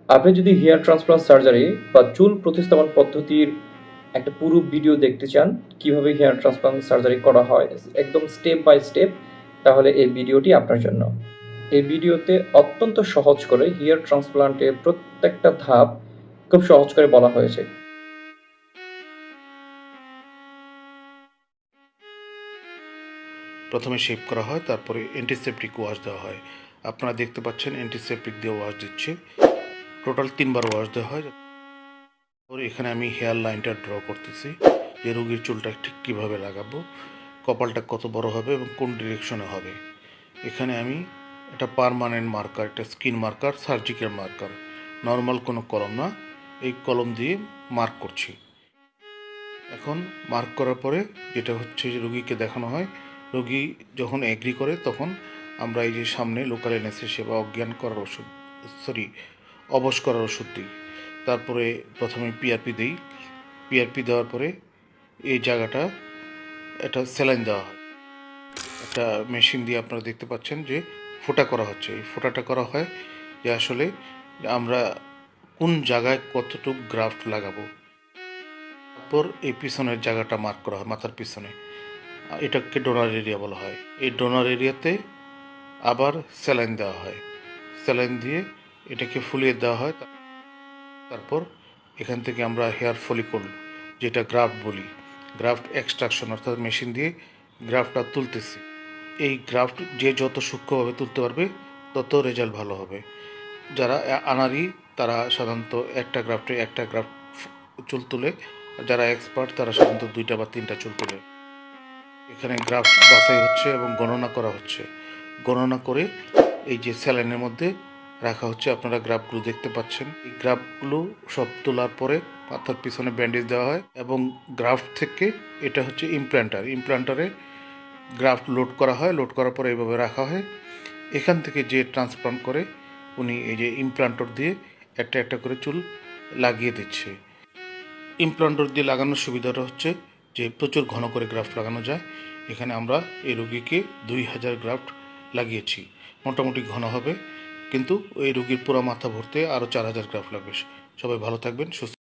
আপনি যদি hair transplant surgery বা চুল প্রতিস্থাপন পদ্ধতির একটা পুরো ভিডিও দেখতে চান, কিভাবে হেয়ার ট্রান্সপ্লান্ট সার্জারি করা হয় একদম স্টেপ বাই স্টেপ, তাহলে এই ভিডিওটি আপনার জন্য। এই ভিডিওতে অত্যন্ত সহজ করে হেয়ার ট্রান্সপ্লান্টের প্রত্যেকটা ধাপ খুব সহজ করে বলা হয়েছে। প্রথমে শেভ করা হয়, তারপরে অ্যান্টিসেপটিক ওয়াশ দেওয়া হয়। আপনারা দেখতে পাচ্ছেন অ্যান্টিসেপটিক দিয়ে ওয়াশ দিচ্ছে। টোটাল 3বার ওয়াশ দেওয়া হয়। এখানে আমি হেয়ার লাইনটা ড্র করতেছি, যে রোগীর চুলটা ঠিক কীভাবে লাগাবো, কপালটা কত বড় হবে এবং কোন ডিরেকশনে হবে। এখানে আমি একটা পার্মানেন্ট মার্কার, একটা skin marker, surgical marker, normal কোনো কলম না, এই কলম দিয়ে মার্ক করছি। এখন মার্ক করার পরে যেটা হচ্ছে যে রোগীকে দেখানো হয়, রোগী যখন এগ্রি করে তখন আমরা এই যে সামনে লোকাল অ্যানেস্থেসিয়া বা অজ্ঞান করার ওষুধ, অবশ করার ওষুধ দিই। তারপরে প্রথমে পিআরপি দিই। পিআরপি দেওয়ার পরে এই জায়গাটা একটা স্যালাইন দেওয়া হয়। একটা মেশিন দিয়ে আপনারা দেখতে পাচ্ছেন যে ফোঁটা করা হচ্ছে। এই ফোঁটাটা করা হয় যে আসলে আমরা কোন জায়গায় কতটুকু গ্রাফট লাগাবো। তারপর এই পিছনের জায়গাটা মার্ক করা হয়, মাথার পিছনে। এটাকে ডোনার এরিয়া বলা হয়। এই ডোনার এরিয়াতে আবার স্যালাইন দেওয়া হয়। স্যালাইন দিয়ে এটাকে ফুলিয়ে দেওয়া হয়। তারপর এখান থেকে আমরা হেয়ার ফলিকল, যেটা গ্রাফট বলি, গ্রাফট এক্সট্রাকশন, অর্থাৎ মেশিন দিয়ে গ্রাফটটা তুলতেছি। এই গ্রাফট যে যত সূক্ষ্মভাবে তুলতে পারবে তত রেজাল্ট ভালো হবে। যারা আনাড়ি তারা সাধারণত একটা গ্রাফট চুল তুলে, যারা এক্সপার্ট তারা সাধারণত 2টা বা 3টা চুল তুলে। এখানে গ্রাফট বাছাই হচ্ছে এবং গণনা করা হচ্ছে। গণনা করে এই যে স্যালাইনের মধ্যে রাখা হচ্ছে। আপনারা গ্রাফগুলো দেখতে পাচ্ছেন। এই গ্রাফগুলো সব তোলার পরে মাথার পিছনে ব্যান্ডেজ দেওয়া হয় এবং গ্রাফট থেকে এটা হচ্ছে ইমপ্ল্যান্টারে গ্রাফট লোড করা হয়। লোড করার পরে এইভাবে রাখা হয়। এখান থেকে যে ট্রান্সপ্লান্ট করে উনি এই যে ইমপ্ল্যান্টর দিয়ে একটা একটা করে চুল লাগিয়ে দিচ্ছে। ইমপ্ল্যান্টর দিয়ে লাগানোর সুবিধাটা হচ্ছে যে প্রচুর ঘন করে গ্রাফট লাগানো যায়। এখানে আমরা এই রোগীকে 2000 গ্রাফট লাগিয়েছি। মোটামুটি ঘন হবে, কিন্তু এই রোগীর পুরো মাথা ভরতে আরও 4000 গ্রাফট লাগবে। সবাই ভালো থাকবেন, সুস্থ